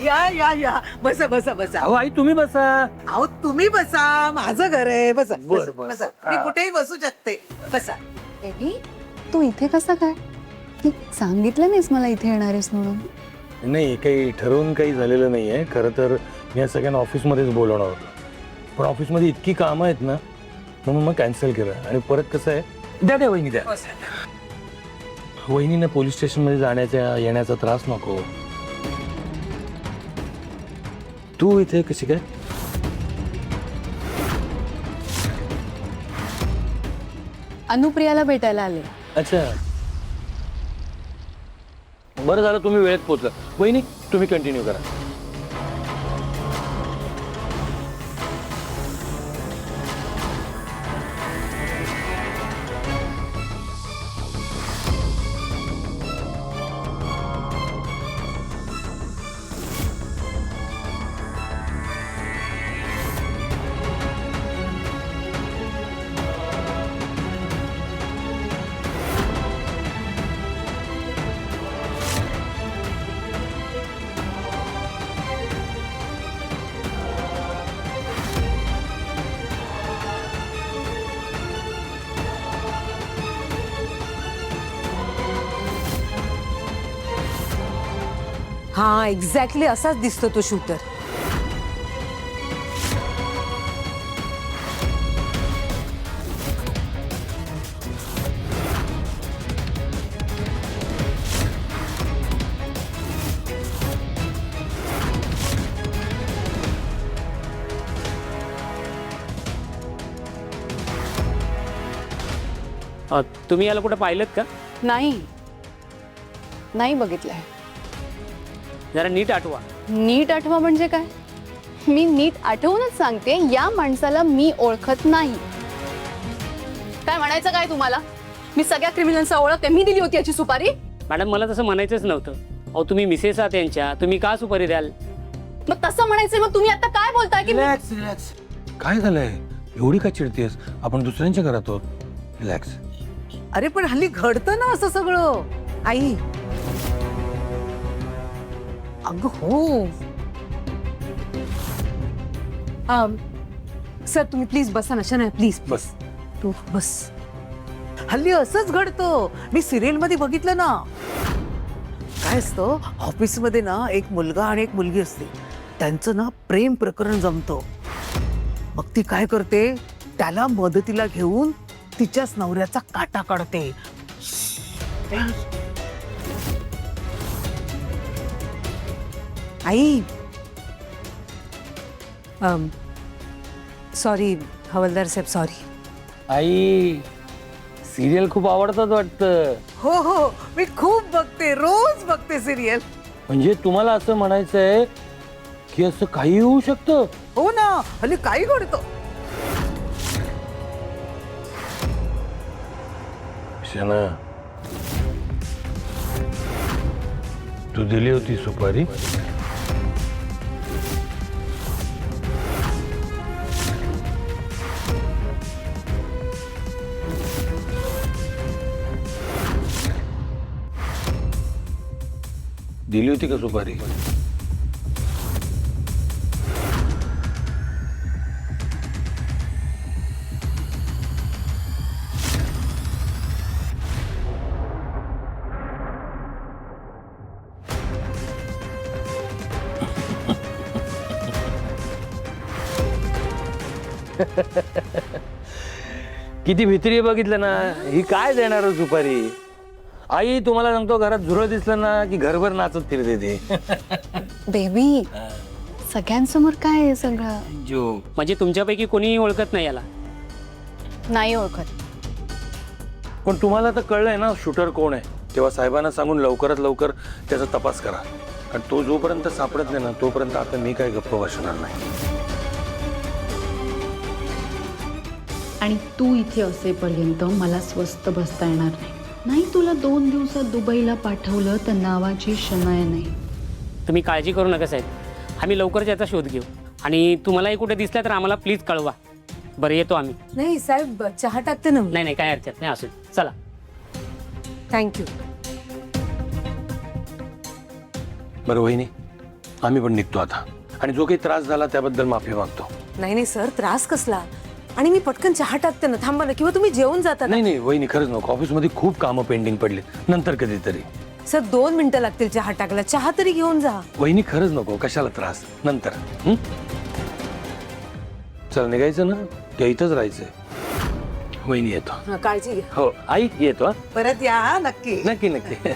या या या बसा बसा बसा. अहो आई तुम्ही बसा. अहो तुम्ही बसा, माझं घर आहे. बसा बरं, बरं. बसा. मी कुठेही बसू शकते. बसा. बेबी तू इथे कसा काय? तू सांगितलं नाहीस मला इथे येणार आहेस म्हणून. नाही काही ठरवून काही झालेलं नाहीये. खरं तर मी या सगळ्यांना ऑफिसमध्येच बोलवणार होतो, पण ऑफिसमध्ये इतकी कामं आहेत ना म्हणून मग कॅन्सल केलं. आणि परत कसं आहे, द्या द्या वहिनी द्या. वहिनीने पोलीस स्टेशनमध्ये जाण्याचा येण्याचा त्रास नको. तू इथे कशी काय? अनुप्रियाला भेटायला आले. अच्छा बरं झालं तुम्ही वेळेत पोहोचला. वहिनी तुम्ही कंटिन्यू करा. हा एक्झॅक्टली असाच दिसतो तो शूटर. तुम्ही याला कुठे पाहिलं का? नाही नाही बघितलंय. जरा नीट आठवा. नीट आठवा म्हणजे काय? मी नीट आठवूनच सांगते, या माणसाला मी ओळखत नाही. काय म्हणायचं काय तुम्हाला? मी सगळ्या क्रिमिनलचा ओळखते. मी दिली होती याची सुपारी. मॅडम मला तसं म्हणायचंच नव्हतं. अहो तुम्ही मिसेस आहात यांच्या, तुम्ही का सुपारी द्याल? मग तसं म्हणायचं मग तुम्ही आता काय बोलताय की रिलॅक्स रिलॅक्स. काय झालंय एवढी का चिडतेस? आपण दुसऱ्यांच्या घरात आहोत. रिलॅक्स. अरे पण हल्ली घडतं ना असं सगळं. आई अगं हो. सर तुम्ही प्लीज बसा ना. शनाया प्लीज बस. तू बस. हल्ली असंच घडतं. मी सिरियल मध्ये बघितलं ना. काय असतं, ऑफिस मध्ये ना एक मुलगा आणि एक मुलगी असते. त्यांचं ना प्रेम प्रकरण जमतं. मग ती काय करते, त्याला मदतीला घेऊन तिच्याच नवऱ्याचा काटा काढते. आई सॉरी हवलदार साहेब सॉरी. आई सिरियल खूप आवडतात वाटतं. हो हो मी खूप बघते, रोज बघते सिरियल. म्हणजे तुम्हाला असं म्हणायचंय की असं काही होऊ शकतं? हो ना, हल्ली काही घडतं. शना तू दिली होती सुपारी? दिली होती का सुपारी? किती भित्री बघितलं ना. ही काय देणार हो सुपारी? आई तुम्हाला सांगतो, घरात झुरळ दिसलं ना की घरभर नाचत फिरते ते. बेबी सगळ्यांसमोर काय आहे सगळं? जो म्हणजे तुमच्यापैकी कोणीही ओळखत नाही याला? नाही ओळखत. पण तुम्हाला तर कळलंय ना शूटर कोण आहे. तेव्हा साहेबांना सांगून लवकरात लवकर त्याचा तपास करा. कारण तो जोपर्यंत सापडत नाही ना तोपर्यंत आता मी काय गप्प बसणार नाही. आणि तू इथे असेपर्यंत मला स्वस्थ बसता येणार नाही. नाही तुला 2 दिवसात दुबईला पाठवलं तर नावाची शनाया नाही. तुम्ही काळजी करू नका साहेब, आम्ही लवकरच याचा शोध घेऊ. आणि तुम्हालाही कुठे दिसला तर आम्हाला प्लीज कळवा. बरं येतो आम्ही. नाही साहेब चहा टाकते ना. नाही नाही काय हरकत नाही, असू चला. थँक्यू. बरं वहिनी आम्ही पण निघतो आता, आणि जो काही त्रास झाला त्याबद्दल माफी मागतो. नाही नाही सर, त्रास कसला? आणि मी पटकन चहा टाकते ना, थांबा ना, किंवा तुम्ही जेवून जाता ना. नाही नाही वहिनी, खरंच नको. ऑफिसमध्ये खूप कामं पेंडिंग पडली, नंतर कधीतरी. सर 2 मिनिटं लागतील चहा टाकायला, चहा तरी घेऊन जा. वहिनी खरंच नको, कशाला त्रास, नंतर. चल निघायचं ना, त्या इथंच राहायचंय. वहिनी येतो. काळजी घ्या. हो आई येतो. परत या हा, नक्की. नक्की नक्की.